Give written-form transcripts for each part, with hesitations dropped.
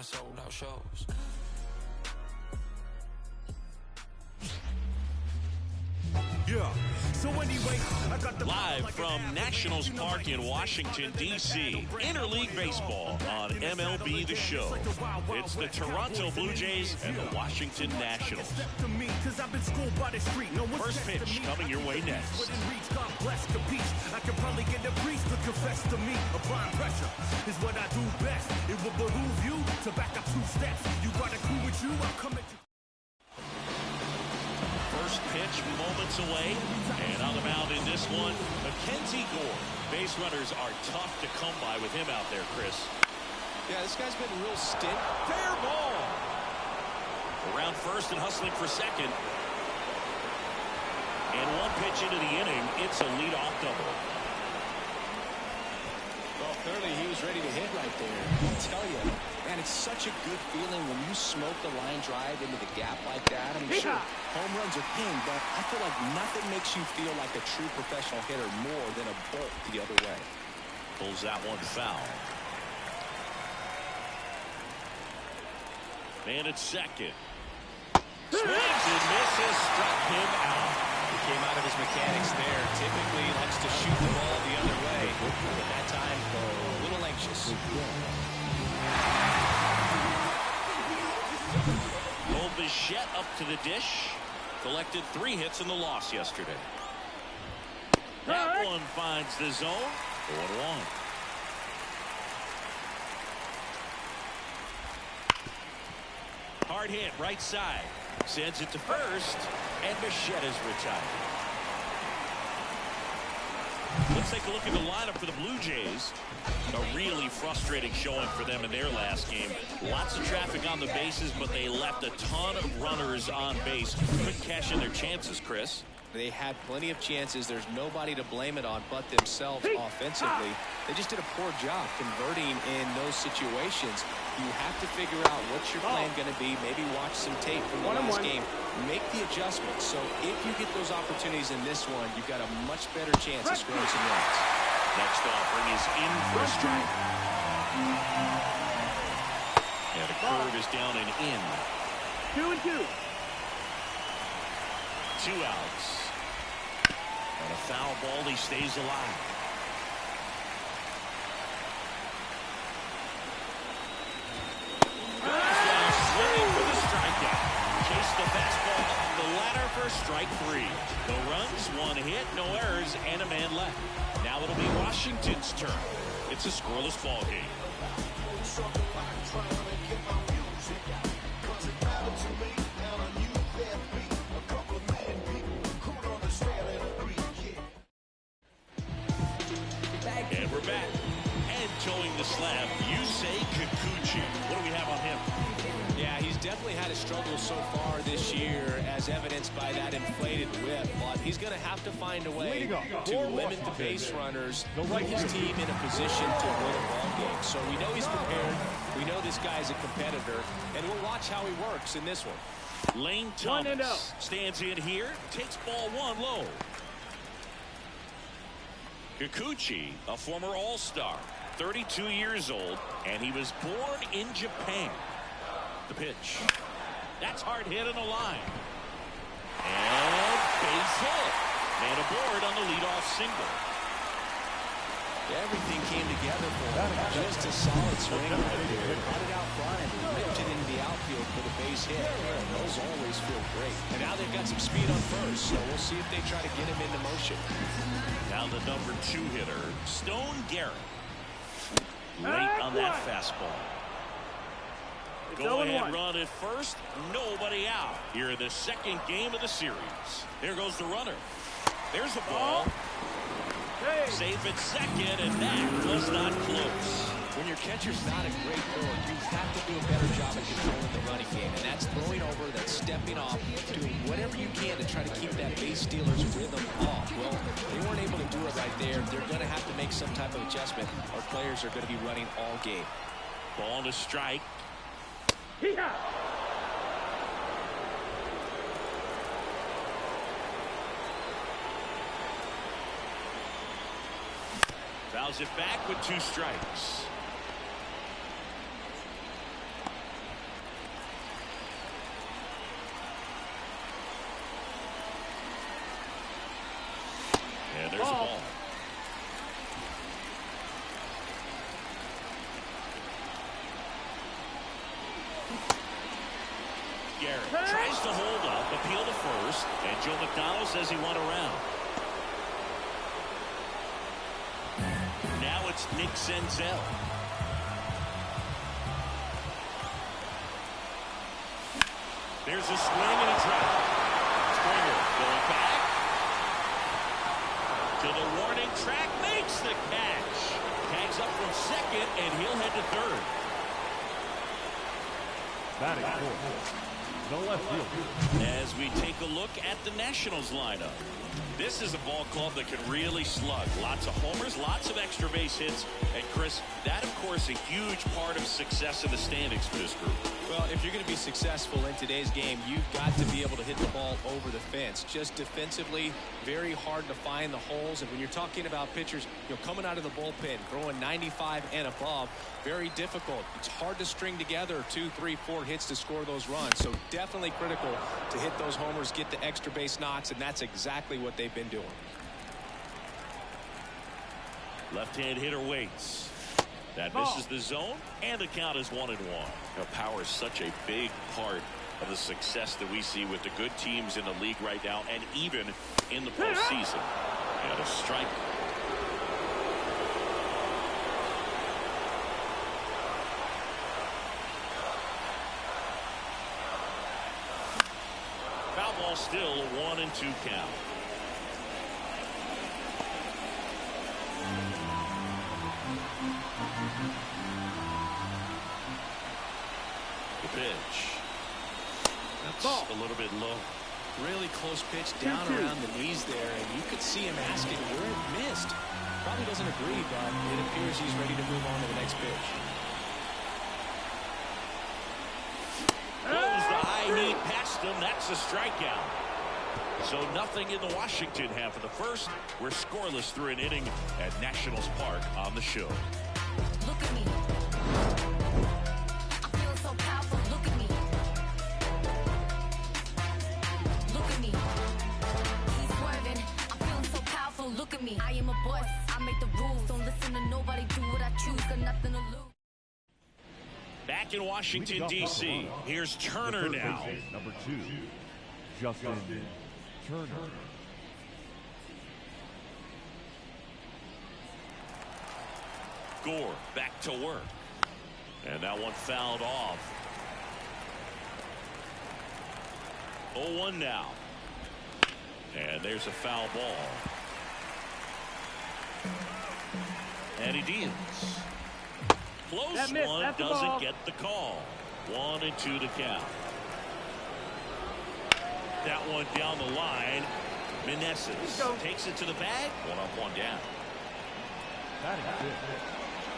of sold out shows. Yeah. So anyway, I got the live from Nationals Park in Washington, D.C. Interleague Baseball on MLB The Show. It's the Toronto Blue Jays and the Washington Nationals. First pitch coming your way next. I can probably get a priest to confess to me. Applying pressure is what I do best. It will behoove you to back up 2 steps. You got a crew with you, I'll come at you. First pitch moments away, and on the mound in this one, Mackenzie Gore. Base runners are tough to come by with him out there, Chris. Yeah, this guy's been a real stint. Fair ball. Around first and hustling for second. And one pitch into the inning, it's a leadoff double. Well, clearly he was ready to hit right there. I'll tell you, man, it's such a good feeling when you smoke the line drive into the gap like that. I mean, sure, home runs are king, but I feel like nothing makes you feel like a true professional hitter more than a bolt the other way. Pulls that one foul. Man at second. Swings and misses, struck him out. He came out of his mechanics there. Typically he likes to shoot the ball the other way. But that time, a little anxious. Cole Bichette up to the dish. Collected 3 hits in the loss yesterday. That one finds the zone. 0-1. Hard hit right side. Sends it to first, and Bichette is retired. Let's take a look at the lineup for the Blue Jays. A really frustrating showing for them in their last game. Lots of traffic on the bases, but they left a ton of runners on base. Couldn't cash in their chances, Chris. They had plenty of chances. There's nobody to blame it on but themselves offensively. They just did a poor job converting in those situations. You have to figure out what's your plan going to be. Maybe watch some tape from the last game. Make the adjustments. So if you get those opportunities in this one, you've got a much better chance of scoring some runs. Next offering is in for a strike. And the curve is down and in. 2-2. 2 outs. And a foul ball, he stays alive. Now swinging for the strikeout. Chase the fastball on the ladder for strike 3. No runs, 1 hit, no errors, and a man left. Now it'll be Washington's turn. It's a scoreless ball game. And we're back. And towing the slab, Yusei Kikuchi. What do we have on him? Yeah, he's definitely had a struggle so far this year, as evidenced by that inflated whip. But he's going to have to find a way to limit the base runners, put his team in a position to win a ball game. So we know he's prepared. We know this guy's a competitor, and we'll watch how he works in this one. Lane Thomas stands in here, takes ball 1 low. Kikuchi, a former All-Star, 32 years old, and he was born in Japan. The pitch. That's hard hit in the line. And base hit. Man aboard on the leadoff single. Everything came together for him. Just a solid swing right there. Caught it out front and ripped it into the outfield for the base hit. And those always feel great. And now they've got some speed on first, so we'll see if they try to get him into motion. Now the number 2 hitter, Stone Garrett. Late on that fastball. Go ahead run at first, nobody out here in the second game of the series. There goes the runner. There's a ball. Safe at second, and that was not close. When your catcher's not a great thrower, you have to do a better job at controlling the running game. And that's throwing over, that's stepping off, doing whatever you can to try to keep that base stealer's rhythm off. Well, they weren't able to do it right there. They're going to have to make some type of adjustment. Our players are going to be running all game. Ball to strike. Fouls it back with 2 strikes. Garrett tries to hold up, appeal to first, and Joe McDonald says he went around. Now it's Nick Senzel. There's a swing and a drop. Springer going back to the warning track, makes the catch. Tags up from second, and he'll head to third. Batting fourth, the left fielder. As we take a look at the Nationals lineup. This is a ball club that can really slug. Lots of homers, lots of extra base hits. And Chris, that of course a huge part of success in the standings for this group. Well, if you're going to be successful in today's game, you've got to be able to hit the ball over the fence. Just defensively, very hard to find the holes. And when you're talking about pitchers, coming out of the bullpen, throwing 95 and above, very difficult. It's hard to string together 2, 3, 4 hits to score those runs. So definitely critical to hit those homers, get the extra base knocks, and that's exactly what they've been doing. Left-hand hitter waits. That misses the zone, and the count is 1-1. Power is such a big part of the success that we see with the good teams in the league right now, and even in the postseason. And a strike. Foul ball still, 1-2 count. The pitch. That's a little bit low. Really close pitch down around the knees there, and you could see him asking where it missed. Probably doesn't agree, but it appears he's ready to move on to the next pitch. Goes the high knee past him. That's a strikeout. So nothing in the Washington half of the first. We're scoreless through an inning at Nationals Park on the show. Look at me. I feel so powerful. Look at me. Look at me. He's swerving. I'm feeling so powerful. Look at me. I am a boss. I make the rules. Don't listen to nobody. Do what I choose. Got nothing to lose. Back in Washington, D.C. Here's Turner now. Number 2, Justin Turner. Gore back to work. And that one fouled off. 0-1 now. And there's a foul ball. And he deals. Close one, doesn't get the call. 1-2 to count. That one down the line. Meneses takes it to the bag. 1 up, 1 down. Batting fifth,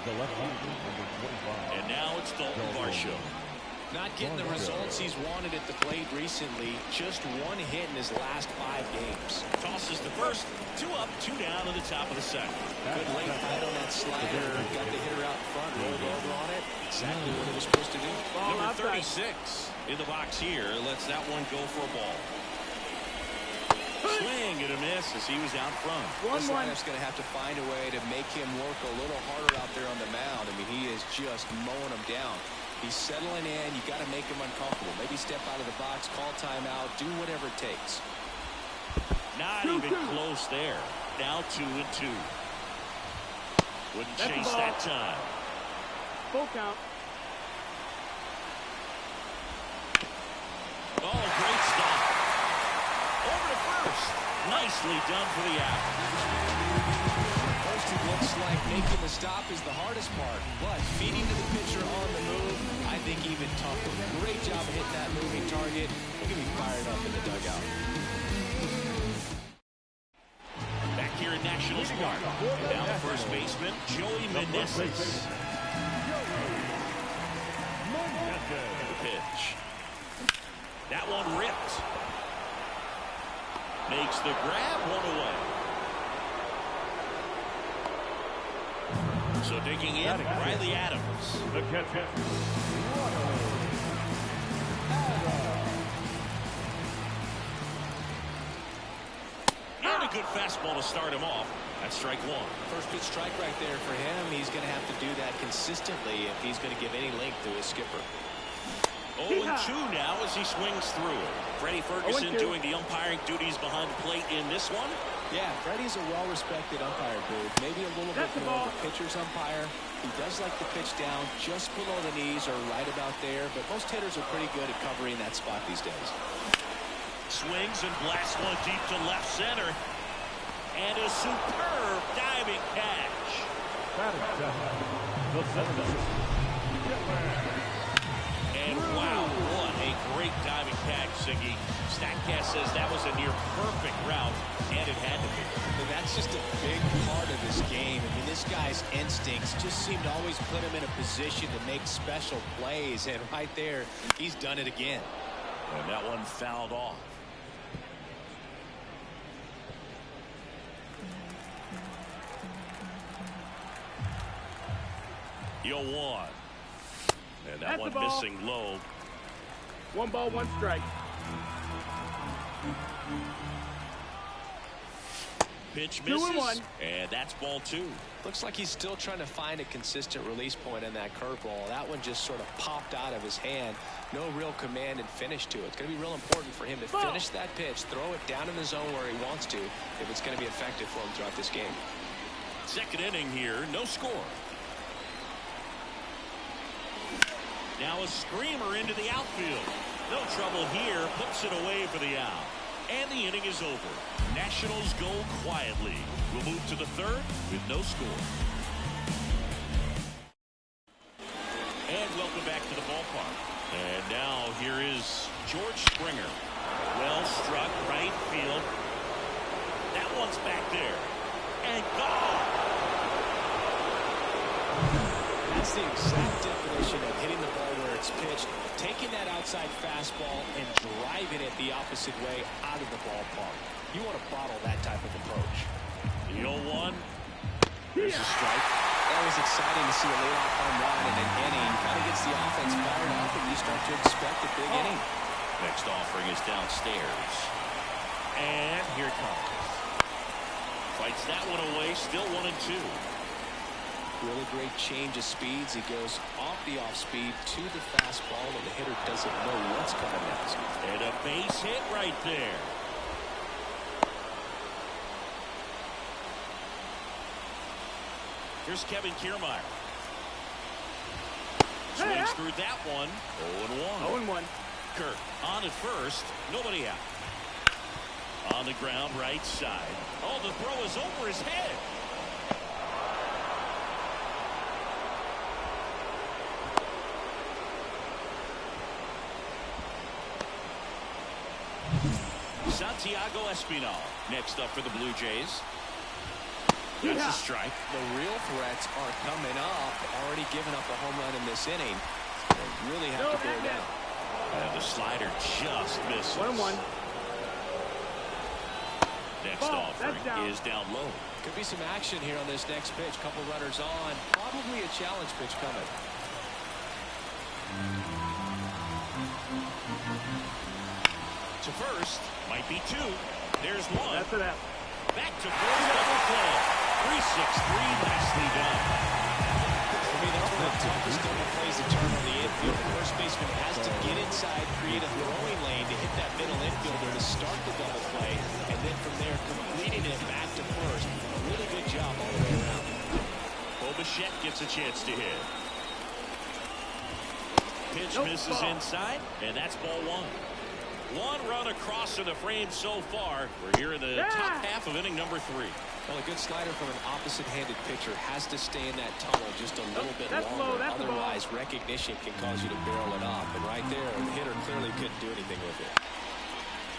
the left fielder, number 25. And now it's Dalton Varsho. Not getting the results he's wanted at the plate recently. Just 1 hit in his last 5 games. Tosses the first. 2 up, 2 down to the top of the second. Good late fight on that slider. Got the hitter out front, rolled over on it. Exactly what it was supposed to do. Number 36 in the box here. Lets that one go for a ball. Swing and a miss as he was out front. This lineup's going to have to find a way to make him work a little harder out there on the mound. I mean, he is just mowing them down. He's settling in. You got to make him uncomfortable. Maybe step out of the box, call timeout, do whatever it takes. Not even close there. Now 2-2. Wouldn't chase that time. Full count. Oh, great stop. Over to first. Nicely done for the out. First, it looks like making the stop is the hardest part, but feeding to the pitcher on the move, I think even tougher. Great job of hitting that moving target. He'll get me fired up in the dugout. Back here at Nationals Park. Now the first baseman, Joey Meneses. The pitch. That one ripped. Makes the grab, 1 away. So digging in, Riley Adams. The catcher, And a good fastball to start him off. That's strike 1. First pitch strike right there for him. He's going to have to do that consistently if he's going to give any length to his skipper. 0-2 now as he swings through. Freddie Ferguson doing the umpiring duties behind the plate in this one. Yeah, Freddie's a well-respected umpire, dude. Maybe a little bit more of a pitcher's umpire. He does like to pitch down just below the knees or right about there, but most hitters are pretty good at covering that spot these days. Swings and blasts one deep to left center. And a superb diving catch. And wow, what a great diving catch, Siggy. StatCast says that was a near perfect route, and it had to be. And that's just a big part of this game. I mean, this guy's instincts just seem to always put him in a position to make special plays, and right there, he's done it again. And that one fouled off. Yo, one. And that one missing low. 1 ball, 1 strike. Pitch misses. And that's ball 2. Looks like he's still trying to find a consistent release point on that curveball. That one just sort of popped out of his hand. No real command and finish to it. It's going to be real important for him to finish that pitch, throw it down in the zone where he wants to, if it's going to be effective for him throughout this game. Second inning here, no score. Now a screamer into the outfield. No trouble here, puts it away for the out. And the inning is over. Nationals go quietly. We'll move to the third with no score. And welcome back to the ballpark. And now here is George Springer. Well struck, right field. That one's back there. And gone! That's the exact definition of hitting the ball where it's pitched, taking that outside fastball and driving it the opposite way out of the ballpark. You want to bottle that type of approach. The 0-1. There's a strike. Always exciting to see a leadoff home run in an inning. Kind of gets the offense fired up, and you start to expect a big inning. Next offering is downstairs. And here it comes. Fights that one away, still 1-2. Really great change of speeds. He goes off the off speed to the fastball, and the hitter doesn't know what's coming next. And a base hit right there. Here's Kevin Kiermaier. Swings through that one. 0-1. 0-1. Kirk on at first. Nobody out. On the ground, right side. Oh, the throw is over his head. Santiago Espinal next up for the Blue Jays. That's a strike. The real threats are coming up. Already given up a home run in this inning. They really have to bear down. And the slider just misses. 1-1. Next offering is down low. Could be some action here on this next pitch. Couple runners on. Probably a challenge pitch coming. To first, might be 2. There's 1. That's it. Back to first, double play. 3-6-3, nicely done. For me, that's one of the toughest double plays to turn on the infield. The first baseman has to get inside, create a throwing lane to hit that middle infielder to start the double play, and then from there, completing it back to first. A really good job all the way around. Bo Bichette gets a chance to hit. Pitch misses inside, and that's ball 1. 1 run across to the frame so far. We're here in the top half of inning number 3. Well, a good slider from an opposite-handed pitcher has to stay in that tunnel just a little bit longer. Otherwise, recognition can cause you to barrel it up. And right there, the hitter clearly couldn't do anything with it.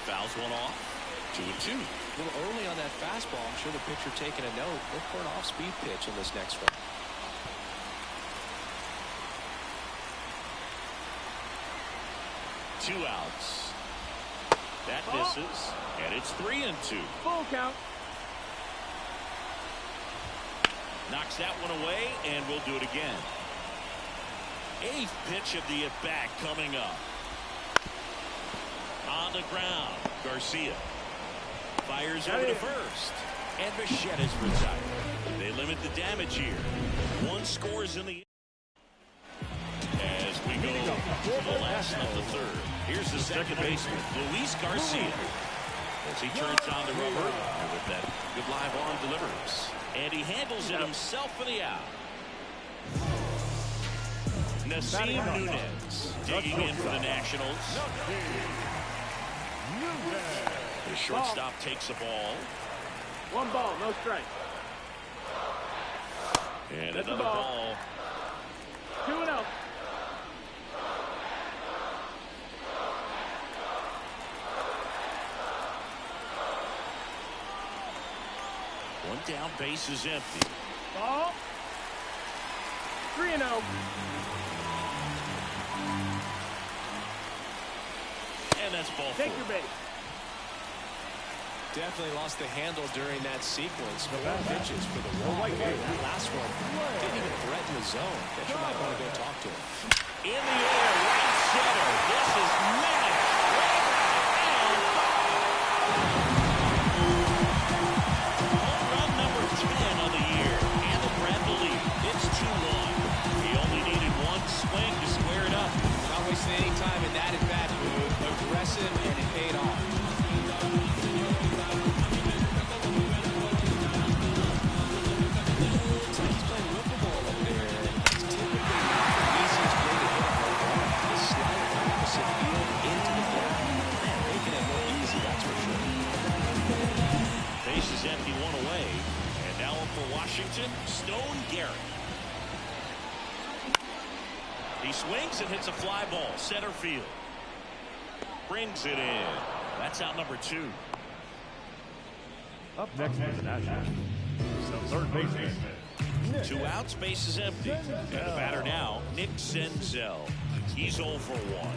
Fouls one off. 2-2. A little early on that fastball. I'm sure the pitcher taking a note. Look for an off-speed pitch in this next one. Two outs. That misses, and it's 3-2. Full count. Knocks that one away, and we'll do it again. 8th pitch of the at-bat coming up. On the ground, Garcia fires over to first, and Bichette is retired. They limit the damage here. 1 scores in the as we go To the last of the third. Here's the second baseman, Luis Garcia. As he turns on the rubber with that good live arm delivers. And he handles it himself for the out. Nasim Nunez digging in for the Nationals. The shortstop takes the ball. 1 ball, no strike. And That's another the ball. ball. 2-0. One down, base is empty. Ball. 3-0. And that's ball Take 4. your base. Definitely lost the handle during that sequence. 4 pitches for the walk. That last one didn't even threaten the zone. Catcher might want to go talk to him. In the air, right center. This is Manish. Home run number 10 on the year. And the Bradley lead. It's 2-1. He only needed 1 swing to square it up. Not wasting any time in that at-bat move. Aggressive, and it paid off. Empty, 1 away, and now up for Washington, Stone Garrett. He swings and hits a fly ball, center field. Brings it in. That's out number 2. Up next is the Nationals. The third baseman. 2 outs, base is empty. And the batter now, Nick Senzel. He's 0 for 1.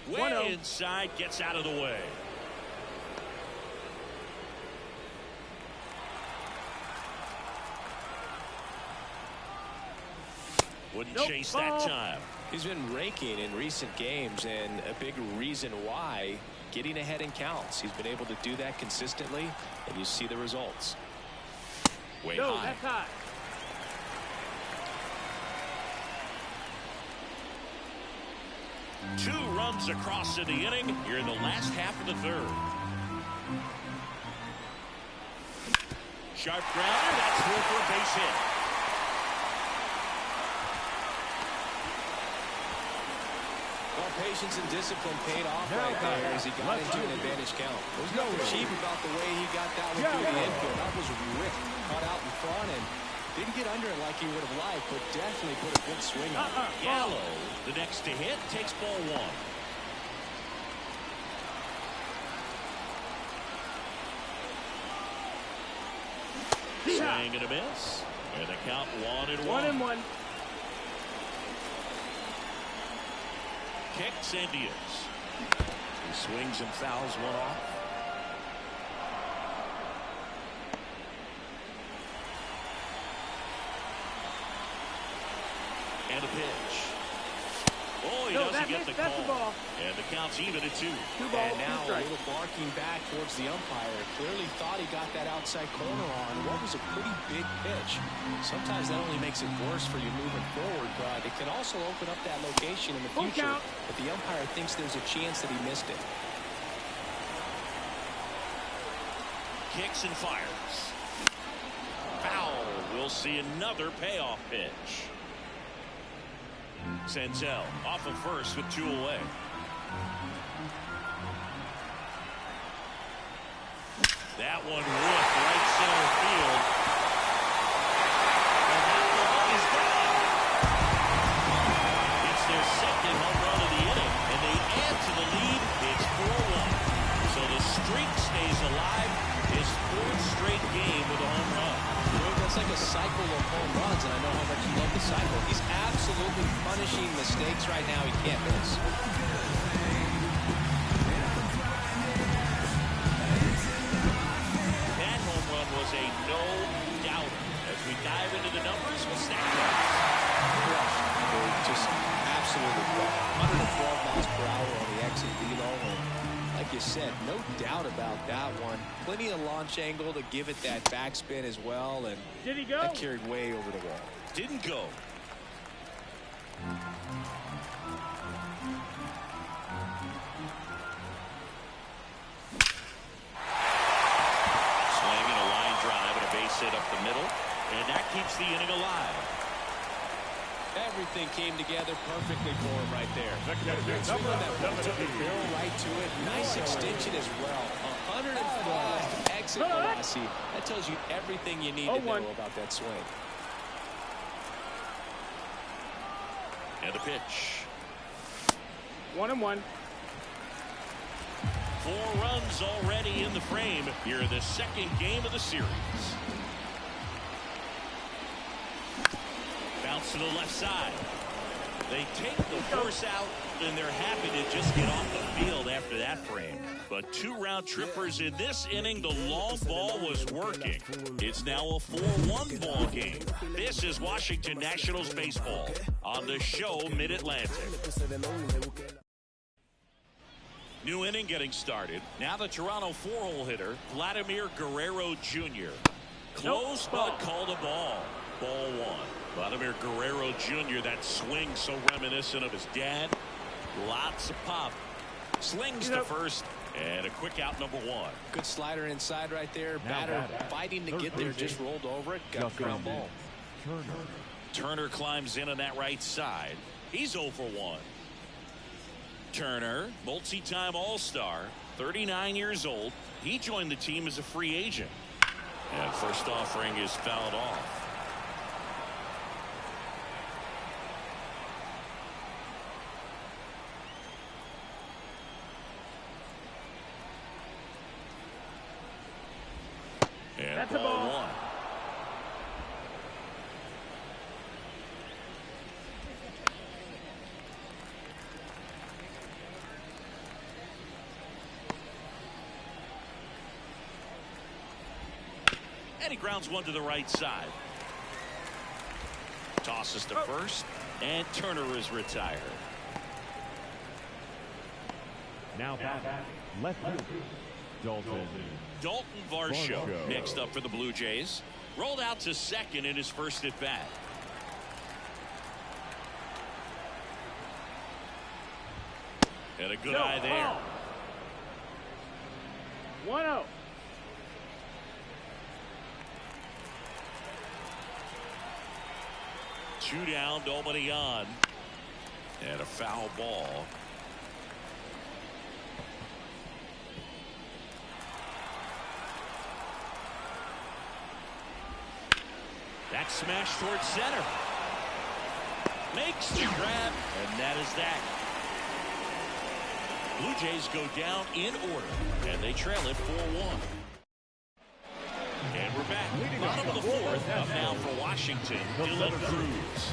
Way inside, gets out of the way. Wouldn't chase that time. He's been raking in recent games, and a big reason why, getting ahead in counts. He's been able to do that consistently, and you see the results. Way No, high. that's high. Two runs across in the inning. You're in the last half of the third. Sharp grounder. That's through for a base hit. Well, patience and discipline paid off right there as he got into an advantage count. There's nothing cheap about the way he got that one through the infield. That was ripped, cut out in front, and didn't get under it like he would have liked, but definitely put a good swing on it. Gallo, the next to hit, takes ball 1. Swing and a miss. And the count 1-1. 1-1. Kicks and deals. He swings and fouls one off. And a pitch. Oh, he doesn't get the call. And the count's even at 2. 2 balls, And now 2 a strikes. little barking back towards the umpire. Clearly thought he got that outside corner on what was a pretty big pitch. Sometimes that only makes it worse for you moving forward, but it can also open up that location in the Full future count. if the umpire thinks there's a chance that he missed it. Kicks and fires. Foul. We'll see another payoff pitch. Senzel off of first with 2 away. That one ripped right center field. And that ball is gone. It's their second home run of the inning, and they add to the lead. It's 4-1. So the streak stays alive. His 4th straight game with a home run. That's like a cycle of home runs, and I know how much you love the cycle. He's absolutely punishing mistakes right now. He can't miss. That home run was a no-doubter. As we dive into the numbers with Stack. Just absolutely crushed. 112 miles per hour on the exit velo. Like you said, no doubt about that one. Plenty of launch angle to give it that backspin as well, and Did he go? that carried way over the wall. didn't go. Swinging a line drive and a base hit up the middle, and that keeps the inning alive. Everything came together perfectly for him right there. Great swing on that ball, took the barrel right to it. Nice extension as well. 105 exit velocity. That tells you everything you need to know about that swing. And the pitch. 1-1. 4 runs already in the frame here in the second game of the series. Bounce to the left side. They take the force out, and they're happy to just get off the field after that frame. But 2 round trippers in this inning. The long ball was working. It's now a 4-1 ball game. This is Washington Nationals baseball on the show Mid-Atlantic. New inning getting started. Now the Toronto 4-hole hitter, Vladimir Guerrero Jr. Close but called a ball. Ball 1. Vladimir Guerrero Jr., that swing so reminiscent of his dad. Lots of pop. Slings to first, and a quick out, number 1. Good slider inside right there. Batter fighting to get there, just rolled over it. Got a ground ball. Turner climbs in on that right side. He's 0 for 1. Turner, multi-time All-Star, 39 years old. He joined the team as a free agent. And first offering is fouled off. And that's a ball ball. 1. And he grounds one to the right side. Tosses to first, and Turner is retired. Now back, left field, Dalton Varsho next up for the Blue Jays. Rolled out to second in his first at bat. And a good eye there. 1-0. Two down, nobody on. And a foul ball. That smash towards center. Makes the grab, and that is that. Blue Jays go down in order, and they trail it 4-1. And we're back. Bottom of the 4th. Up now for Washington, Dylan Cruz.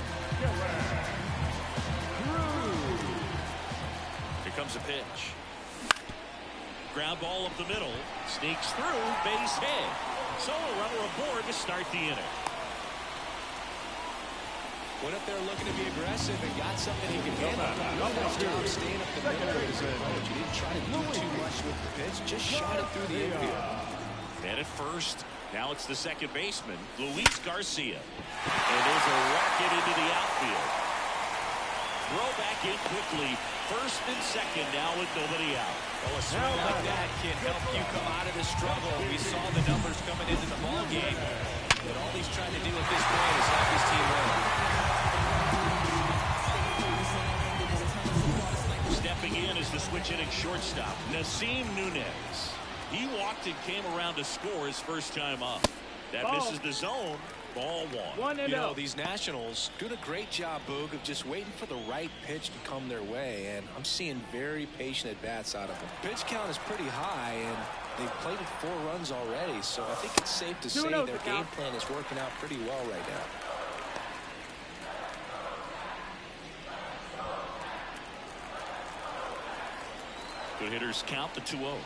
Here comes a pitch. Ground ball up the middle. Sneaks through, base hit. So a runner aboard to start the inning. Went up there looking to be aggressive and got something he could handle. Nice job staying up the middle of his approach. He didn't try to do too much with the pitch, just shot it through the infield. And at first, now it's the second baseman, Luis Garcia. And there's a rocket into the outfield. Throw back in quickly. First and second now with nobody out. Well, a swing like that can help you come out of the struggle. We saw the numbers coming into the ball game. But all he's trying to do at this point is help his team win. Stepping in is the switch hitting shortstop, Nasim Nunez. He walked and came around to score his first time up. That misses the zone. Ball 1. You know, these Nationals doing a great job, Boog, of just waiting for the right pitch to come their way, and I'm seeing very patient at-bats out of them. Pitch count is pretty high, and they've played it 4 runs already, so I think it's safe to say their game plan is working out pretty well right now. Good hitters count the 2-0.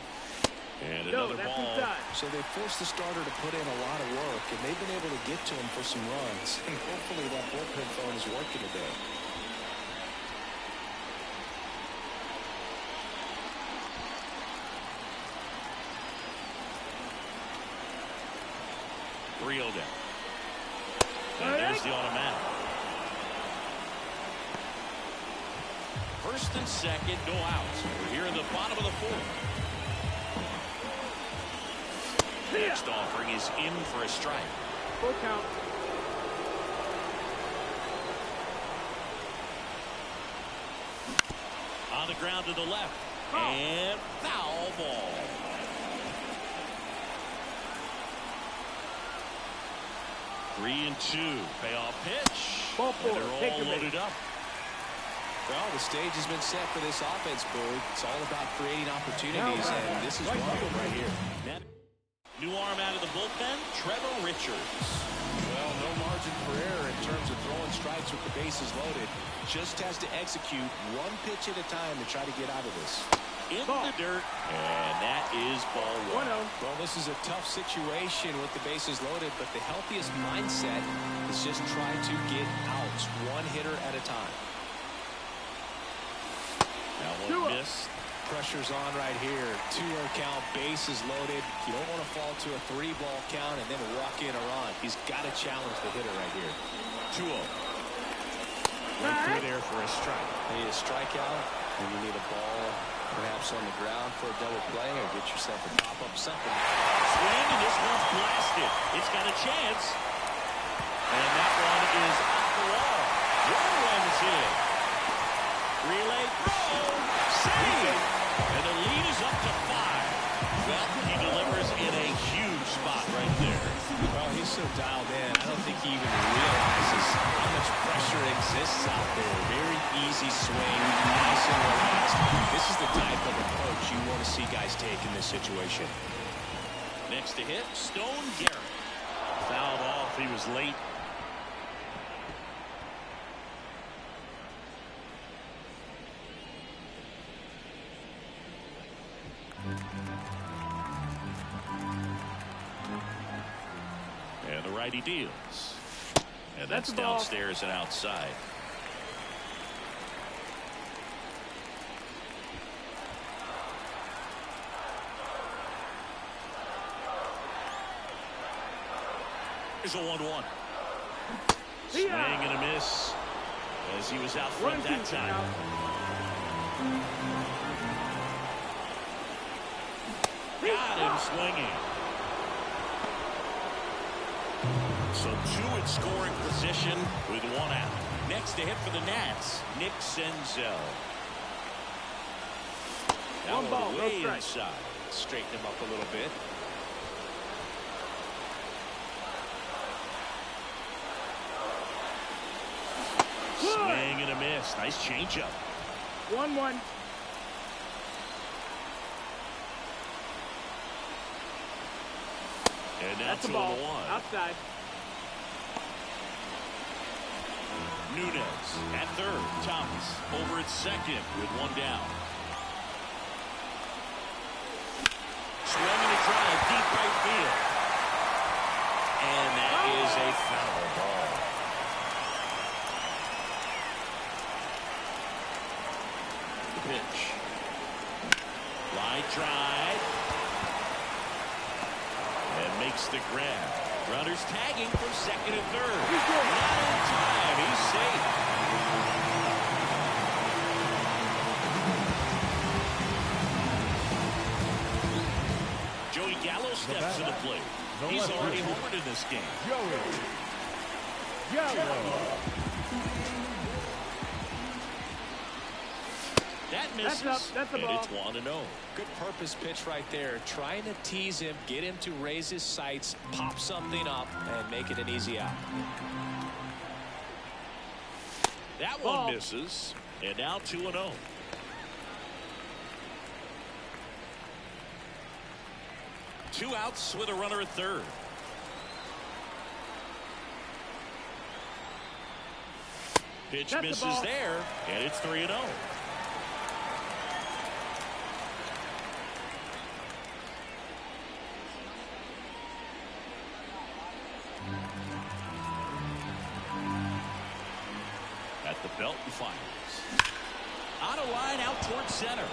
And another ball. So they forced the starter to put in a lot of work, and they've been able to get to him for some runs. And hopefully that bullpen phone is working today. Rio down. And there's the automatic. First and second, no outs. We're here in the bottom of the fourth. Next offering is in for a strike. Full count. On the ground to the left. And foul ball. Three and two. Payoff pitch. Ball four. And they're Take all your loaded up. Well, the stage has been set for this offense, Boog. It's all about creating opportunities, and this is one of them right here. New arm out of the bullpen, Trevor Richards. Well, no margin for error in terms of throwing strikes with the bases loaded. Just has to execute one pitch at a time to try to get out of this. In the dirt, and that is ball one. 1-0. Well, this is a tough situation with the bases loaded, but the healthiest mindset is just try to get outs one hitter at a time. That one missed. Pressure's on right here. 2-0 count, bases loaded. You don't want to fall to a 3-ball count and then walk in a run. He's got to challenge the hitter right here. 2-0. Went through there for a strike. You need a strikeout, and you need a ball perhaps on the ground for a double play, or get yourself a pop-up something. Swing, and this one's blasted. It's got a chance. And that one is off the wall. One runs in. Relay throw. Save. And the lead is up to 5. Well, he delivers in a huge spot right there. Well, he's so dialed in. I don't think he even realizes how much pressure exists out there. Very easy swing, nice and relaxed. This is the type of approach you want to see guys take in this situation. Next to hit, Stone Garrett. Fouled off. He was late. And the righty deals. And that's downstairs and outside. Here's a 1-1. Swing and a miss as he was out front that time. Got him swinging. So 2 in scoring position with 1 out. Next to hit for the Nats, Nick Senzel. That one way inside. Straighten him up a little bit. Swing and a miss. Nice changeup. 1-1. And now That's 2 the ball. on the 1. Outside. Nunez at third. Thomas over at second with 1 down. Swing and a drive deep right field. And that is a foul ball. The pitch. Line drive. And makes the grab. Runners tagging from second and third. Not in time. He's safe. Joey Gallo steps to the plate. He's already homered in this game. That misses. That's the and ball. it's 1-0. Good purpose pitch right there. Trying to tease him, get him to raise his sights, pop something up, and make it an easy out. That one misses. And now 2-0. Two outs with a runner at third. Pitch misses there, and it's 3-0. At the belt and fires. On a line out towards center.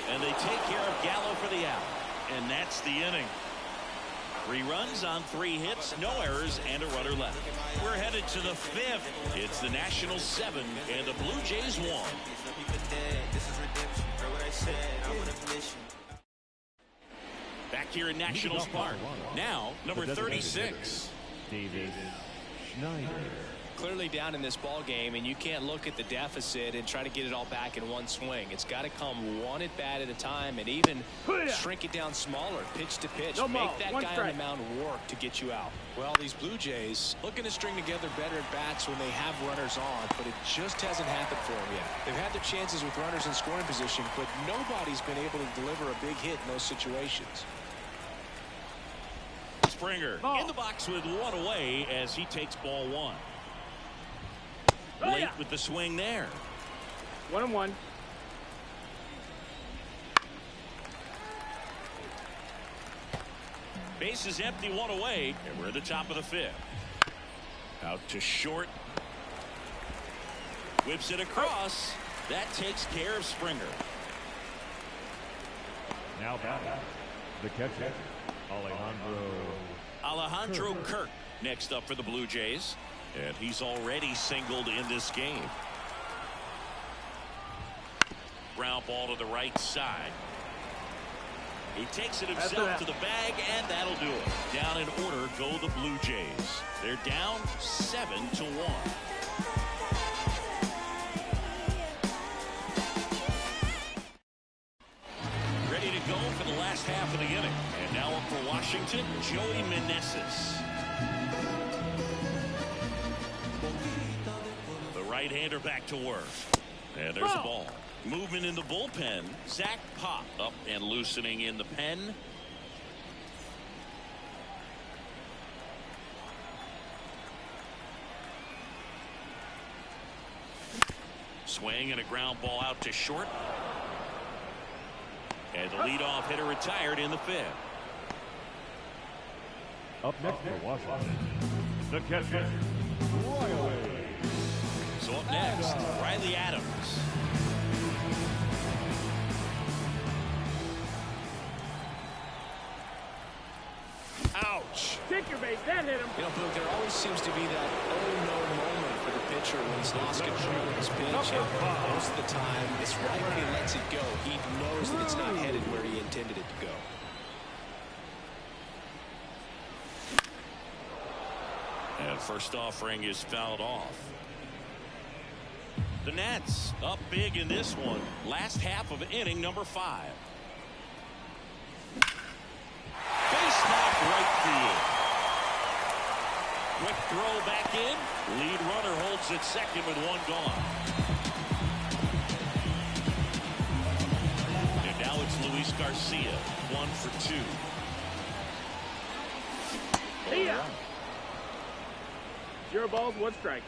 And they take care of Gallo for the out. And that's the inning. 3 runs on 3 hits, no errors, and a runner left. We're headed to the 5th. It's the Nationals 7 and the Blue Jays 1. Back here in Nationals Park. Now, number 36. Davis Schneider. Clearly down in this ball game, and you can't look at the deficit and try to get it all back in one swing. It's got to come one at bat at a time, and even shrink it down smaller, pitch to pitch. Make that guy on the mound work to get you out. Well, these Blue Jays looking to string together better at bats when they have runners on, but it just hasn't happened for them yet. They've had their chances with runners in scoring position, but nobody's been able to deliver a big hit in those situations. Springer in the box with 1 away as he takes ball 1. Late with the swing there. 1-1. Base is empty, 1 away, and we're at the top of the 5th. Out to short. Whips it across. That takes care of Springer. Now batting, the catcher, Alejandro Kirk next up for the Blue Jays. And he's already singled in this game. Ground ball to the right side. He takes it himself to the bag, and that'll do it. Down in order go the Blue Jays. They're down 7-1. Ready to go for the last half of the inning. And now up for Washington, Joey Meneses. The right-hander back to work. And there's the ball. Movement in the bullpen. Zach Pop up and loosening in the pen. Swing and a ground ball out to short. And the leadoff hitter retired in the 5th. Up next for Washington, the catcher, Riley. So up next, Riley Adams. Ouch. Take your base. That hit him. You know, Boog, there always seems to be that oh-no moment for the pitcher when he's lost control of his pitch. And most of the time, it's right when he lets it go. He knows that it's not headed where he intended it to go. And first offering is fouled off. The Nats up big in this one. Last half of inning number 5. Base knock right field. Quick throw back in. Lead runner holds at second with 1 gone. And now it's Luis Garcia. 1 for 2. See ya. 0 balls, 1 strike.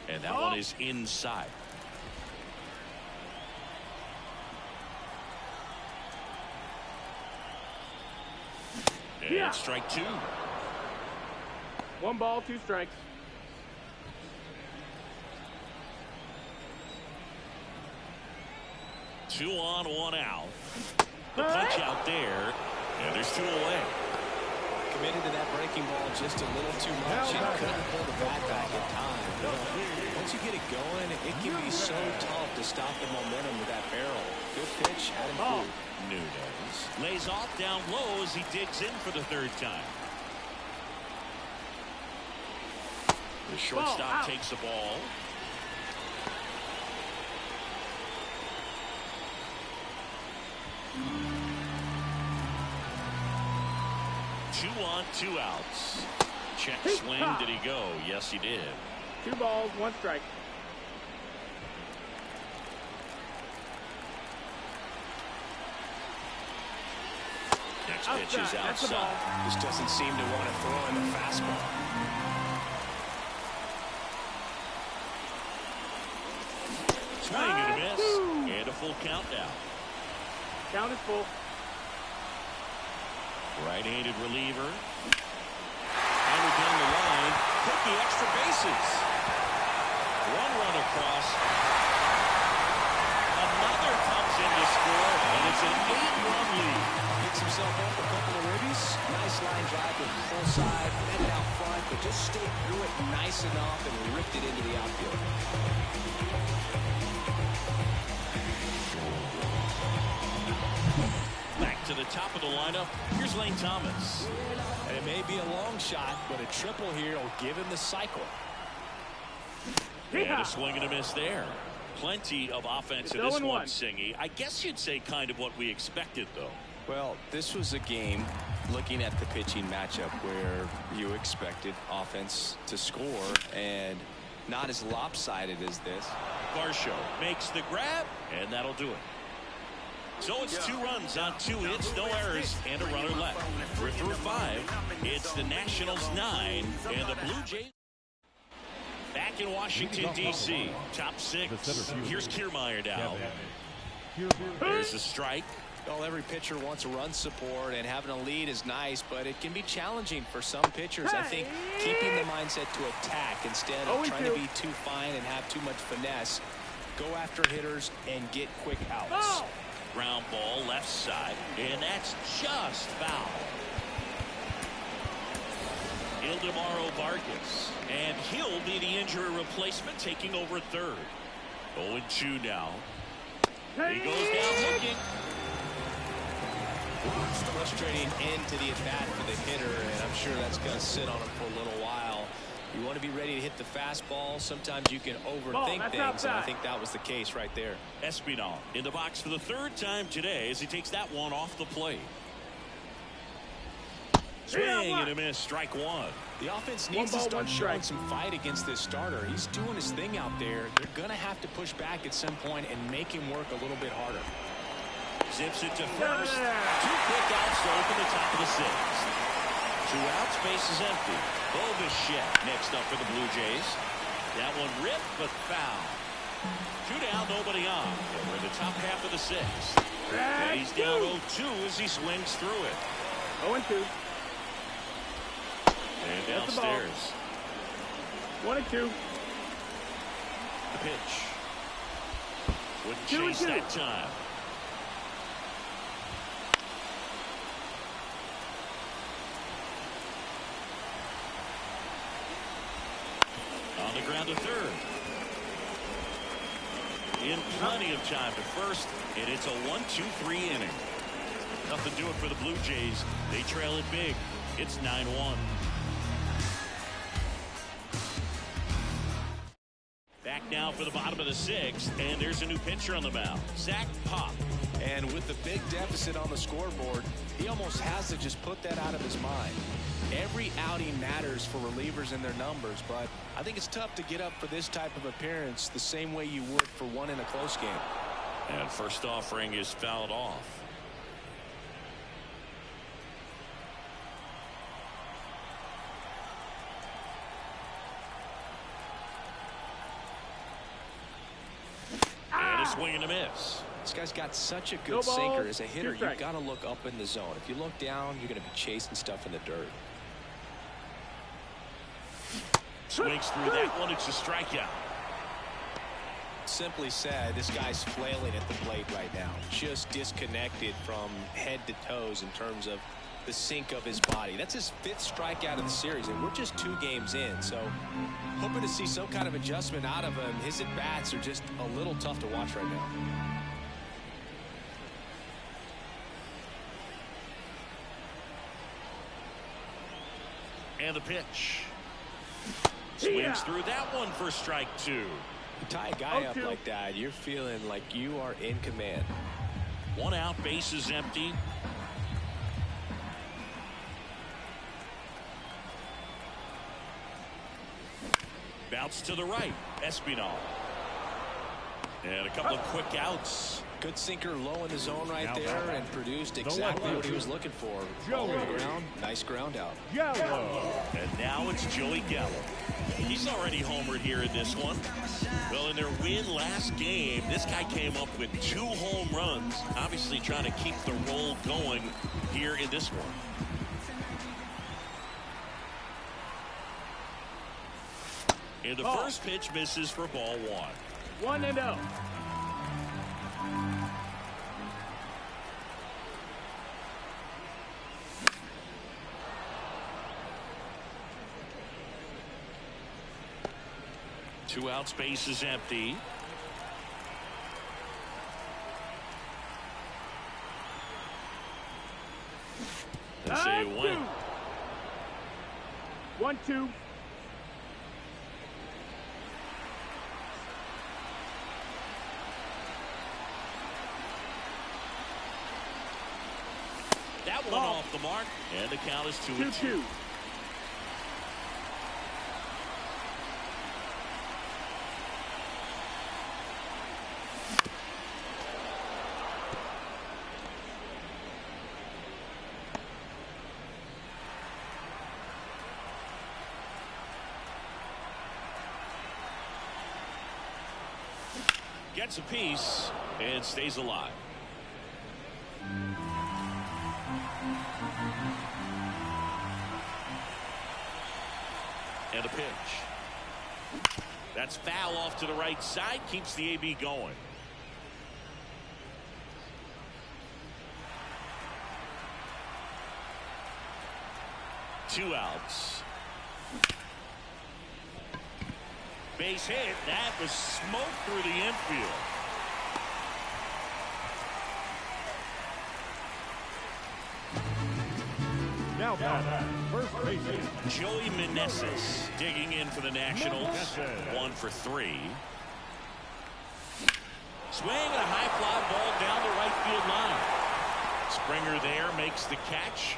And that one is inside. And strike 2. 1 ball, 2 strikes. Two on, 1 out. The punch out there, and there's 2 away. Committed to that breaking ball just a little too much and couldn't pull the bat back in time. Once you get it going, it can be so tough to stop the momentum with that barrel. Good pitch, had him fooled. Nunez lays off down low as he digs in for the 3rd time. The shortstop takes the ball. Two on, 2 outs. Check swing. Did he go? Yes, he did. 2 balls, 1 strike. Next pitch is outside. Just doesn't seem to want to throw in the fastball. Swing and a miss. And a full count now. Count is full. Right-handed reliever. Hammered down the line. Took the extra bases. 1 run across. in to score, and it's an 8-run lead. Picks himself up a couple of ribbies. Nice line drive with full side, headed out front, but just stayed through it nice enough and ripped it into the outfield. Back to the top of the lineup. Here's Lane Thomas. And it may be a long shot, but a triple here will give him the cycle. And a swing and a miss there. Plenty of offense in this one, Singy. I guess you'd say kind of what we expected, though. Well, this was a game, looking at the pitching matchup, where you expected offense to score, and not as lopsided as this. Varsho makes the grab, and that'll do it. So it's 2 runs on 2 hits, no errors, and a runner left. We're through 5. It's the Nationals 9, and the Blue Jays back in Washington, D.C. Top 6. Here's Kiermaier now. There's a strike. Well, every pitcher wants a run support, and having a lead is nice, but it can be challenging for some pitchers. I think keeping the mindset to attack instead of trying to be too fine and have too much finesse. Go after hitters and get quick outs. Ground ball left side, and that's just foul. Ildemaro Vargas, and he'll be the injury replacement, taking over third. 0-2 now. He goes down looking. Frustrating end to the at-bat for the hitter, and I'm sure that's going to sit on him for a little while. You want to be ready to hit the fastball. Sometimes you can overthink things, and I think that was the case right there. Espinal in the box for the 3rd time today as he takes that one off the plate. Swing and a miss, strike 1. The offense needs to start showing some fight against this starter. He's doing his thing out there. They're going to have to push back at some point and make him work a little bit harder. Zips it to first. 2 quick outs to open the top of the 6th. 2 outs, base is empty. Bo Bichette next up for the Blue Jays. That one ripped, but foul. 2 down, nobody on. And we're in the top half of the 6th. And he's down 0-2 as he swings through it. 0-2. And downstairs. 1-2. The pitch. Wouldn't chase that time. On the ground to third. In plenty of time to first, and it's a 1-2-3 inning. Nothing doing for the Blue Jays. They trail it big. It's 9-1. Back now for the bottom of the 6th, and there's a new pitcher on the mound, Zach Pop. And with the big deficit on the scoreboard, he almost has to just put that out of his mind. Every outing matters for relievers and their numbers, but I think it's tough to get up for this type of appearance the same way you would for one in a close game. And first offering is fouled off. And a swing and a miss. This guy's got such a good sinker. As a hitter, you've got to look up in the zone. If you look down, you're going to be chasing stuff in the dirt. Swings through that one. It's a strikeout. Simply said, this guy's flailing at the plate right now. Just disconnected from head to toes in terms of the sink of his body. That's his 5th strikeout of the series, and we're just 2 games in. So hoping to see some kind of adjustment out of him. His at-bats are just a little tough to watch right now. And the pitch. Swings through that one for strike 2. You tie a guy up like that, you're feeling like you are in command. 1 out, base is empty. Bounce to the right, Espinal. And a couple of quick outs. Good sinker low in the zone right there and produced exactly what he was looking for. Ball on the ground, nice ground out. And now it's Joey Gallo. He's already homered here in this one. Well, in their win last game, this guy came up with 2 home runs, obviously trying to keep the roll going here in this one. And the first pitch misses for ball 1. 1-0. 2 outs, base is empty. They say it went. 1-2. That one off the mark, and the count is 2-2. Gets a piece and stays alive. And a pitch. That's foul off to the right side. Keeps the AB going. Two outs. Base hit. That was smoke through the infield. Now back, first baseman Joey Meneses digging in for the Nationals. 1 for 3. Swing and a high fly ball down the right field line. Springer there makes the catch.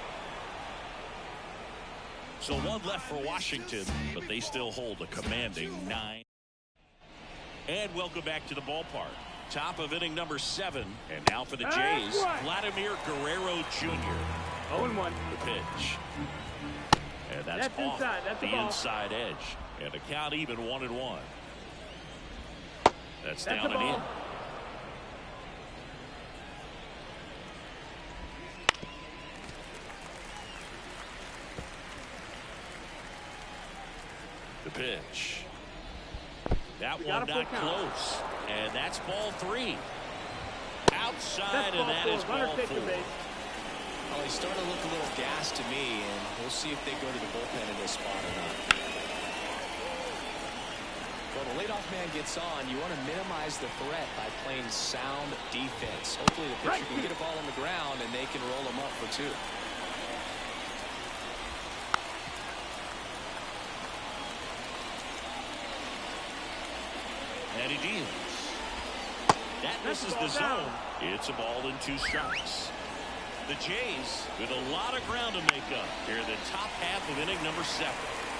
So 1 left for Washington, but they still hold a commanding 9. And welcome back to the ballpark. Top of inning number 7. And now for the Jays, Vladimir Guerrero Jr. 0-1. The pitch. And that's off inside. That's the inside edge. And the count even 1-1. That's down and in. The pitch. That one not close. And that's ball 3. Outside, and that is ball 4. Well, he's starting to look a little gassed to me, and we'll see if they go to the bullpen in this spot or not. Well, the leadoff man gets on. You want to minimize the threat by playing sound defense. Hopefully the pitcher can get a ball on the ground, and they can roll him up for 2. And he deals. That misses the zone. It's a ball and 2 strikes. The Jays with a lot of ground to make up here in the top half of inning number 7.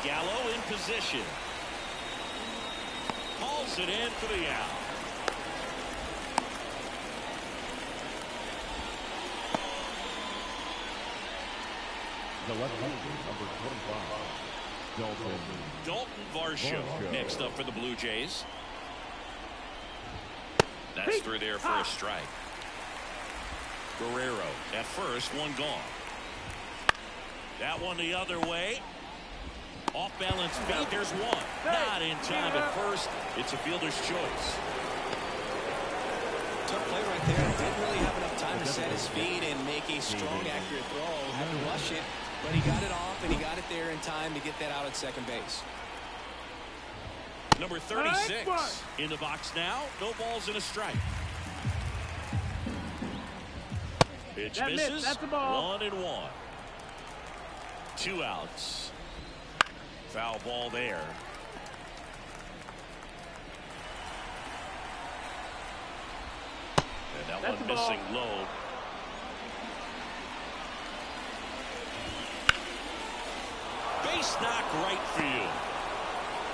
Gallo in position. Hauls it in for the out. the left-hander, number 25, Dalton Varsho next up for the Blue Jays. That's through there for a strike. Guerrero at first, one gone. That one the other way. Off balance feet. There's one. Not in time at first. It's a fielder's choice. Tough play right there. Didn't really have enough time to set his feet and make a strong, accurate throw. Had to rush it, but he got it off and he got it there in time to get that out at second base. Number 36 in the box now. No balls and a strike. Pitch misses. That's a ball. 1-1. 2 outs. Foul ball there. And that one missing low. Base knock right field.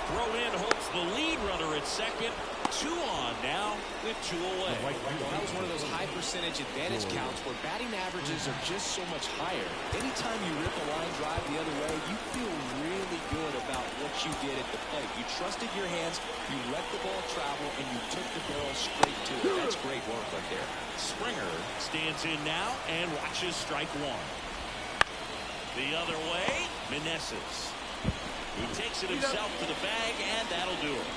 Throw in holds the lead runner at second. 2 on now with 2 away. Well, that was one of those high percentage advantage counts where batting averages are just so much higher. Anytime you rip a line drive the other way, you feel really good about what you did at the plate. You trusted your hands, you let the ball travel, and you took the barrel straight to it. That's great work right there. Springer stands in now and watches strike 1. The other way, Meneses. He takes it himself to the bag, and that'll do it.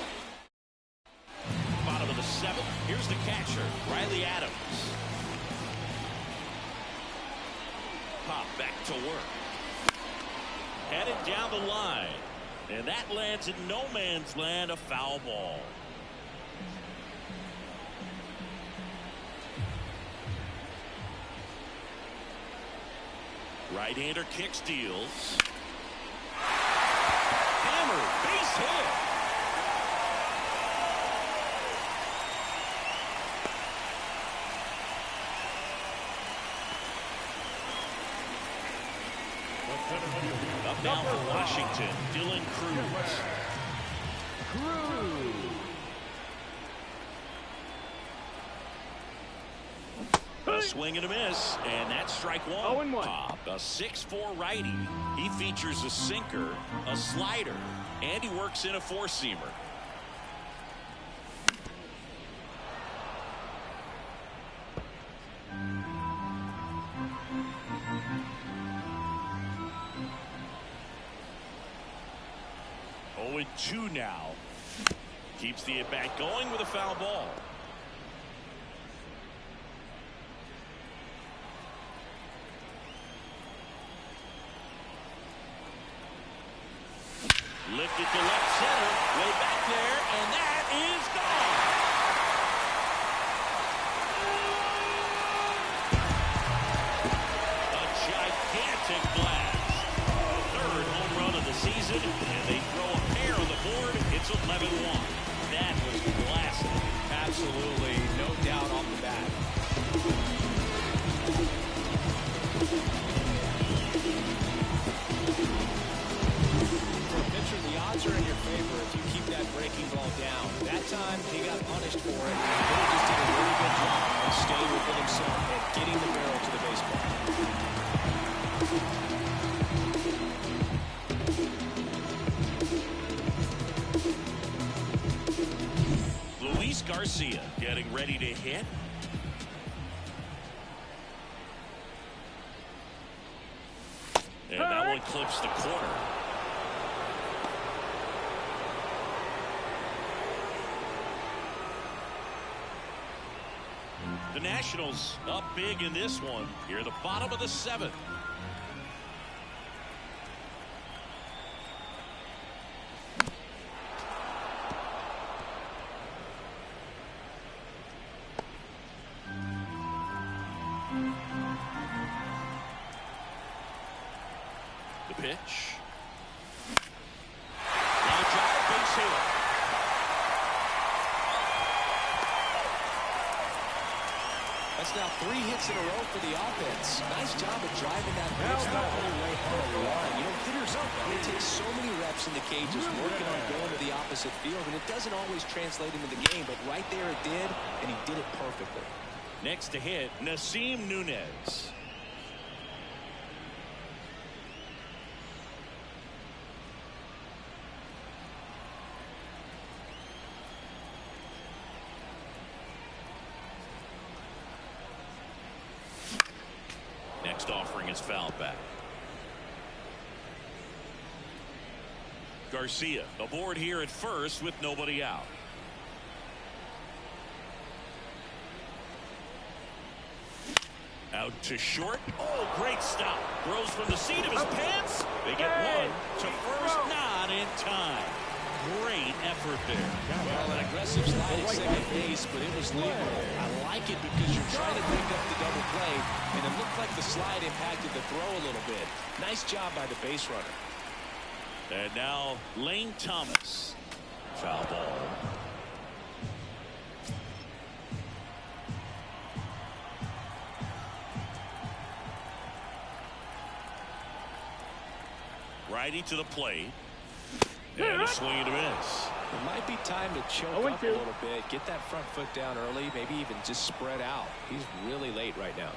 Bottom of the 7th. Here's the catcher, Riley Adams. Pop back to work. Headed down the line. And that lands in no man's land, a foul ball. Right-hander kick steals. Hammer, base hit. Up now for Washington, Dylan Cruz. A swing and a miss, and that's strike one. 0-1. Pop, a 6'4" righty. He features a sinker, a slider, and he works in a four-seamer. Oh, 2 now. Keeps the at-bat going with a foul ball. Lifted to left center, way back there, and that is gone. A gigantic blast. Third home run of the season, and they throw a pair on the board. It's 11-1. That was blasted. Absolutely, no doubt off the bat. The odds are in your favor if you keep that breaking ball down. That time, he got punished for it. He just did a really good job of staying within himself and getting the barrel to the baseball. Luis Garcia getting ready to hit. And that one clips the corner. The Nationals up big in this one. Here at the bottom of the 7th. The pitch. Line drive, base hit. That's now 3 hits in a row for the offense. Nice job of driving that pitch the whole way home the line. You know, hitters, they take so many reps in the cages working on going to the opposite field, and it doesn't always translate into the game, but right there it did, and he did it perfectly. Next to hit, Nasim Nunez. Next offering is fouled back. Garcia aboard here at first with nobody out. Out to short. Oh, great stop. Throws from the seat of his pants. They get one to first, not in time. Great effort there. Well, an aggressive slide at second base, but it was legal. I like it because you're trying to pick up the double play, and it looked like the slide impacted the throw a little bit. Nice job by the base runner. And now Lane Thomas. Foul ball. Righty to the plate. And a swing and a miss. It might be time to choke up a little bit, get that front foot down early, maybe even just spread out. He's really late right now.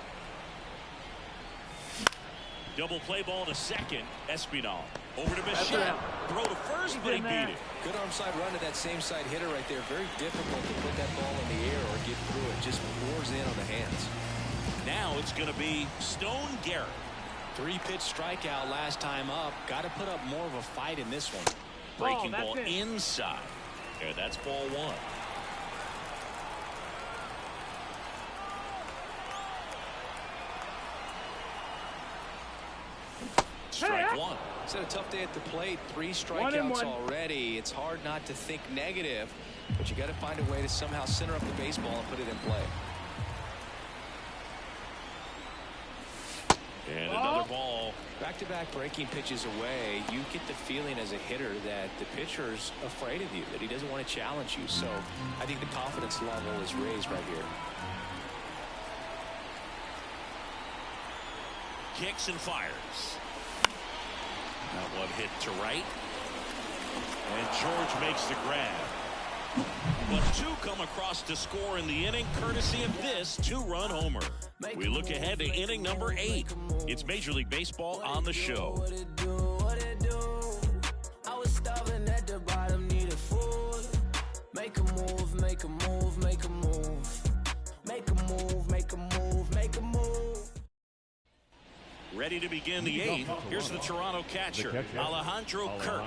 Double play ball to second. Espinal over to Bichette. Throw to first, but he beat it. Good arm side run to that same side hitter right there. Very difficult to put that ball in the air or get through it. Just pours in on the hands. Now it's going to be Stone Garrett. 3-pitch strikeout last time up. Got to put up more of a fight in this one. Breaking ball inside. And that's ball 1. Strike one. It's had a tough day at the plate. 3 strikeouts already. It's hard not to think negative, but you got to find a way to somehow center up the baseball and put it in play. And another ball. Back-to-back breaking pitches away, you get the feeling as a hitter that the pitcher's afraid of you, that he doesn't want to challenge you. So I think the confidence level is raised right here. Kicks and fires. That one hit to right. And George makes the grab. But 2 come across to score in the inning, courtesy of this 2-run homer. We look ahead to inning number 8. It's Major League Baseball on the show. I was starving at the bottom, needed food. Make a move, make a move, make a move. Make a move, make a move, make a move. Ready to begin the 8th. Here's the Toronto catcher, Alejandro Kirk.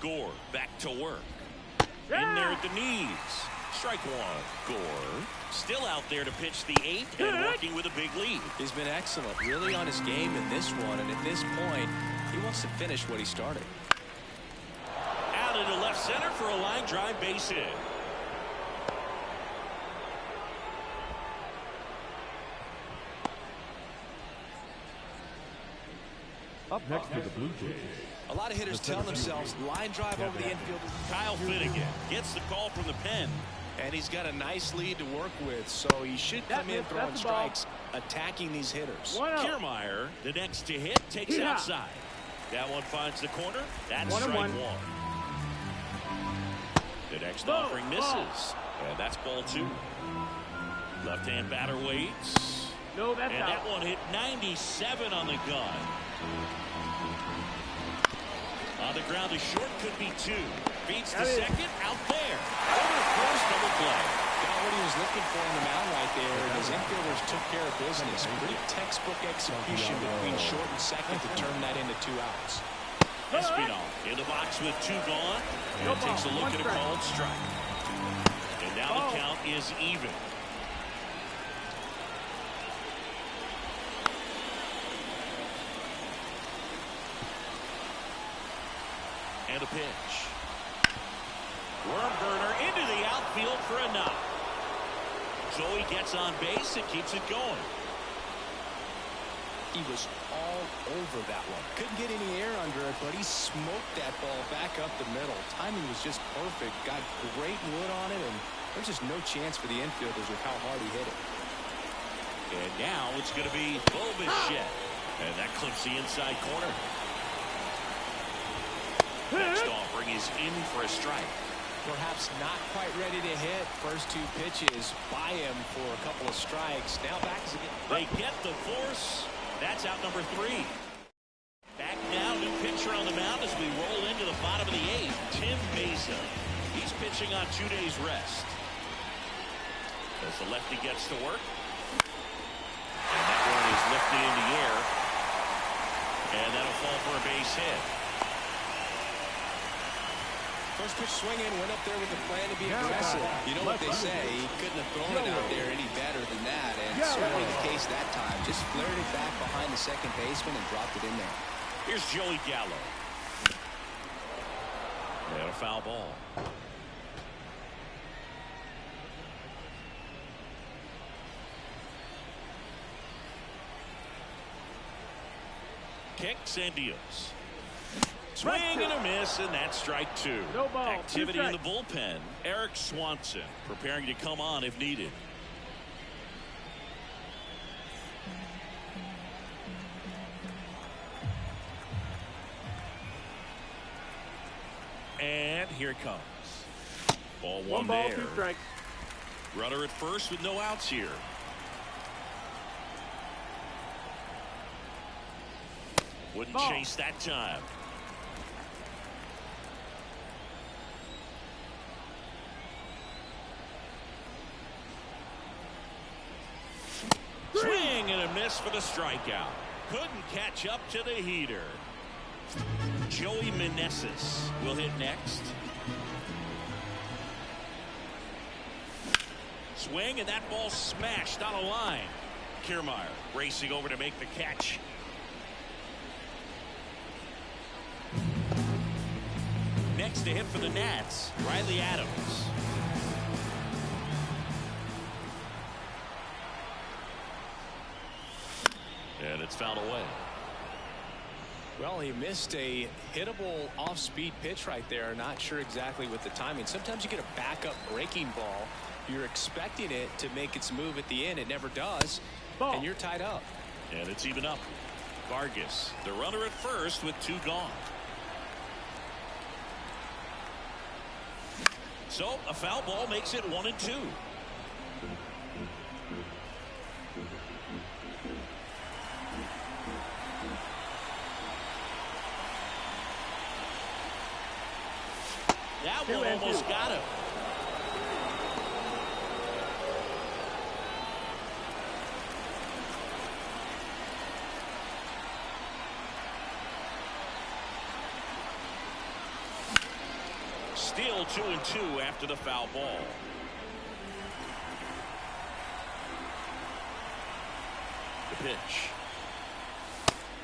Gore back to work. In there at the knees. Strike one. Gore still out there to pitch the 8th and working with a big lead. He's been excellent, really on his game in this one, and at this point, he wants to finish what he started. Out into left center for a line drive base hit. Up next for the Blue Jays. A lot of hitters tell themselves line drive over the infield. Kyle Finnegan gets the call from the pen. And he's got a nice lead to work with, so he should come in throwing strikes, attacking these hitters. Kiermaier, the next to hit, takes outside. That one finds the corner. That's strike one. The next offering misses. And that's ball 2. Left-hand batter waits. No, that's and out. That one hit 97 on the gun. On the ground to short, could be 2. Beats the second, out there. Over the first, double play. Got what he was looking for on the mound right there. His infielders took care of business. Pretty textbook execution between short and second to turn that into 2 outs. Espinal in the box with 2 gone. And takes a look at a called strike. And now the count is even. And a pitch. Worm burner into the outfield for a knock. Joey gets on base and keeps it going. He was all over that one. Couldn't get any air under it, but he smoked that ball back up the middle. Timing was just perfect. Got great wood on it, and there's just no chance for the infielders with how hard he hit it. And now it's going to be Bo Bichette. And that clips the inside corner. Next offering is in for a strike. Perhaps not quite ready to hit. First 2 pitches by him for a couple of strikes. Now back again. They get the force. That's out number 3. Back now, new pitcher on the mound as we roll into the bottom of the 8th. Tim Mesa. He's pitching on 2 days rest. As the lefty gets to work. And that one is lifted in the air. And that'll fall for a base hit. First pitch swinging, went up there with the plan to be aggressive. You know what they say, he couldn't have thrown it out there any better than that, and certainly the case that time. Just flared it back behind the second baseman and dropped it in there. Here's Joey Gallo. And a foul ball. Kicks and deals. Swing and a miss, and that's strike 2. No ball. Activity in the bullpen. Eric Swanson preparing to come on if needed. And here it comes. Ball 1 ball, there. 2 strikes. Runner at first with no outs here. Wouldn't chase that time. Swing and a miss for the strikeout. Couldn't catch up to the heater. Joey Meneses will hit next. Swing, and that ball smashed on a line. Kiermaier racing over to make the catch. Next to hit for the Nats, Riley Adams. And it's fouled away. Well, he missed a hittable off-speed pitch right there. Not sure exactly with the timing. Sometimes you get a backup breaking ball. You're expecting it to make its move at the end. It never does. Ball. And you're tied up. And it's even up. Vargas, the runner at first with 2 gone. So a foul ball makes it 1-2. That one almost got him. Still 2-2 after the foul ball. The pitch.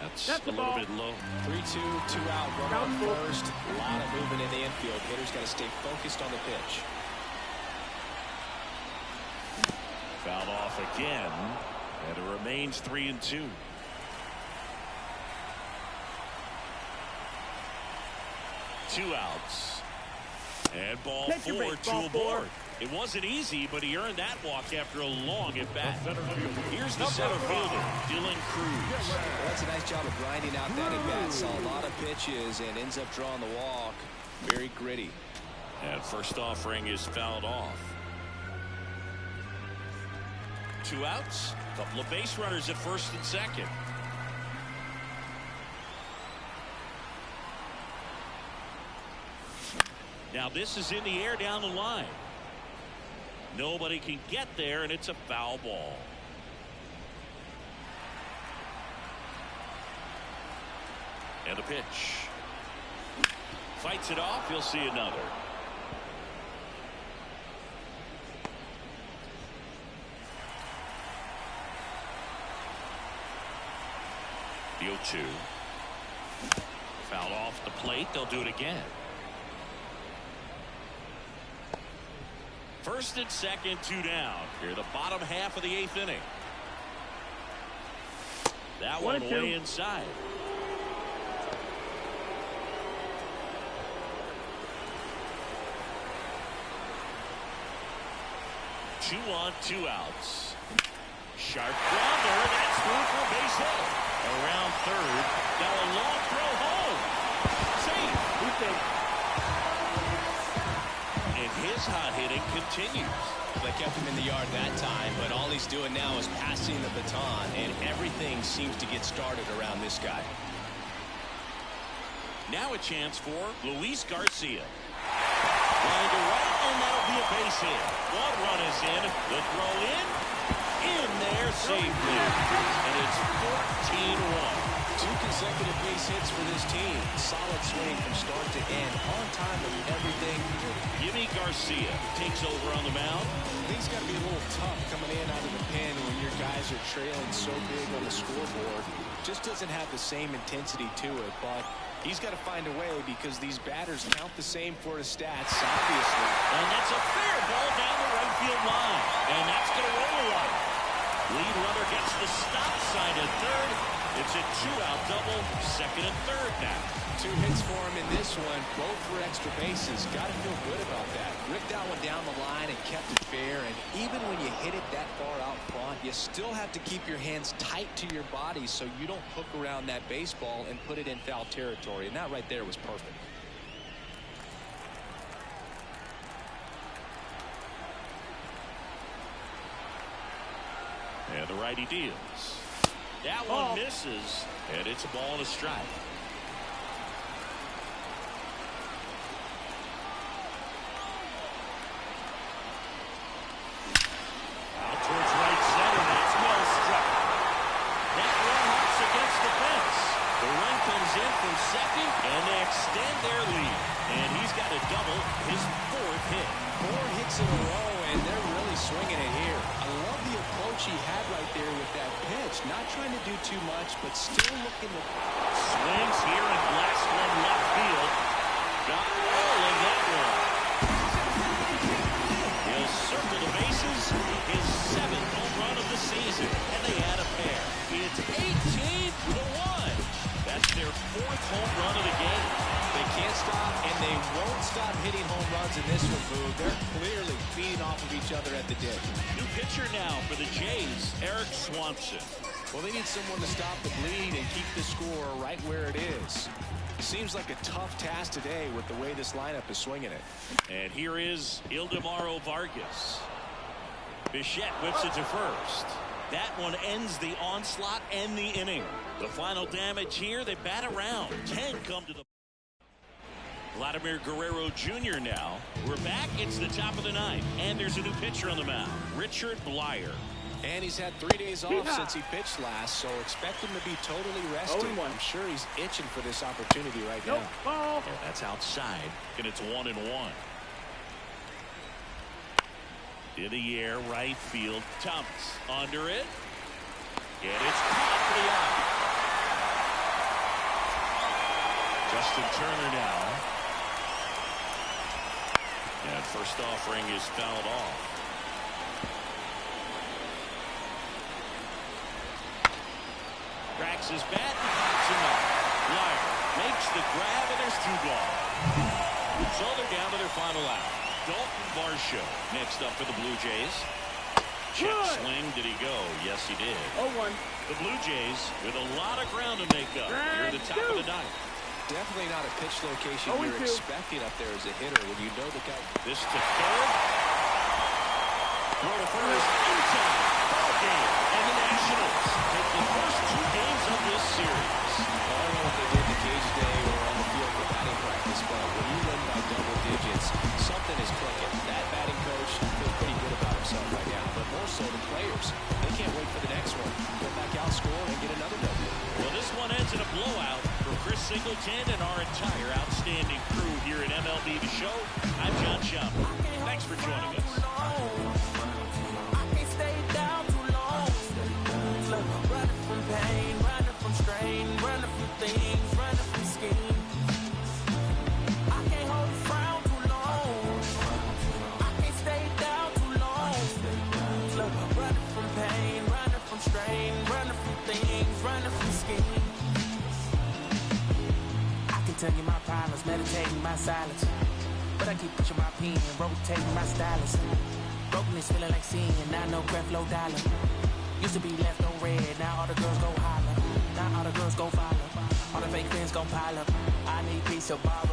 That's a little bit low. 3-2, 2 out, runner on first. A lot of movement in the infield. Hitters got to stay focused on the pitch. Fouled off again, and it remains 3-2. Two outs. And ball 4, 2 aboard. It wasn't easy, but he earned that walk after a long at bat. Here's the center fielder, Dylan Cruz. Well, that's a nice job of grinding out that at bat. Saw a lot of pitches and ends up drawing the walk. Very gritty. And first offering is fouled off. 2 outs. Couple of base runners at first and second. Now this is in the air down the line. Nobody can get there, and it's a foul ball. And a pitch. Fights it off. You'll see another. The 0-2. Foul off the plate. They'll do it again. First and second, 2 down. Here, the bottom half of the 8th inning. That one way inside. Two on, 2 outs. Sharp grounder. That's through for a base hit. Around third. Now a long throw home. Safe. And his hot hitting continues. They kept him in the yard that time, but all he's doing now is passing the baton, and everything seems to get started around this guy. Now a chance for Luis Garcia. Line to right, and that'll be a base hit. 1 run is in. The throw in there safely. And it's 14-1. 2 consecutive base hits for this team. Solid swing from start to end. On time with everything. Yimi Garcia takes over on the mound. Things got to be a little tough coming in out of the pen when your guys are trailing so big on the scoreboard. Just doesn't have the same intensity to it, but he's got to find a way because these batters count the same for his stats, obviously. And that's a fair ball down the right field line. And that's going to roll a run. Lead runner gets the stop sign at third. It's a 2-out double, second and third now. 2 hits for him in this one, both for extra bases. Got to feel good about that. Ripped that one down the line and kept it fair. And even when you hit it that far out front, you still have to keep your hands tight to your body so you don't hook around that baseball and put it in foul territory. And that right there was perfect. And the righty deals. That one misses, and it's a ball and a strike. Out towards right center. That's well struck. That one hops against the fence. The run comes in from second, and they extend their lead. And he's got a double, his 4th hit. 4 hits in a row, And they're really swinging it here. I love the approach he had right there with that pitch. Not trying to do too much, but still looking to... Swings here and blasts one left field. Got all of that one. He'll circle the bases. His 7th home run of the season. And they add a pair. It's 18-1. That's their 4th home run of the game. They can't stop, and they won't stop hitting home runs in this one, Boog. They're clearly feeding off of each other at the ditch. New pitcher now for the Jays, Eric Swanson. Well, they need someone to stop the bleed and keep the score right where it is. Seems like a tough task today with the way this lineup is swinging it. And here is Ildemaro Vargas. Bichette whips it to first. That one ends the onslaught and the inning. The final damage here, they bat around. 10 come to the... Vladimir Guerrero Jr. now. We're back. It's the top of the 9th. And there's a new pitcher on the mound, Richard Blyer. And he's had 3 days off since he pitched last, so expect him to be totally rested. I'm sure he's itching for this opportunity right now. Oh, that's outside, and it's 1-1. In the air, right field. Thomas under it. And it's caught for the out. Justin Turner now. And first offering is fouled off. Cracks his bat and pops him up. Blyer makes the grab, and there's 2 gone. So they're down to their final out. Dalton Varsho next up for the Blue Jays. Check swing. Did he go? Yes, he did. 0-1. The Blue Jays with a lot of ground to make up here at the top of the 9th. Definitely not a pitch location you're expecting up there as a hitter when you know the guy. This to third. Throw to first. In time. Ball game. And the Nationals take the first 2 games of this series. I don't know what they did the cage day or on the field for batting practice, but when you win by double digits, something is clicking. That batting coach feels pretty good about himself right now, but more so the players. They can't wait for the next one. Go back out, score, and get another W. Well, this one ends in a blowout for Chris Singleton and our entire outstanding crew here at MLB The Show. I'm John Schaumburg. Thanks for joining us. I can't stay down too long. Look, running from pain, running from strain, running from things, running from schemes. I can't hold a frown too long. I can't stay down too long. Look, running from pain, running from strain, running from things, running from schemes. I can tell you my problems, meditating my silence. But I keep pushing my pen, rotating my stylus. Brokenness feeling like sin, now no breath, low dollar. Used to be left on red, now all the girls go holler. Now all the girls go follow. All the fake friends gon' pile up. I need peace of ball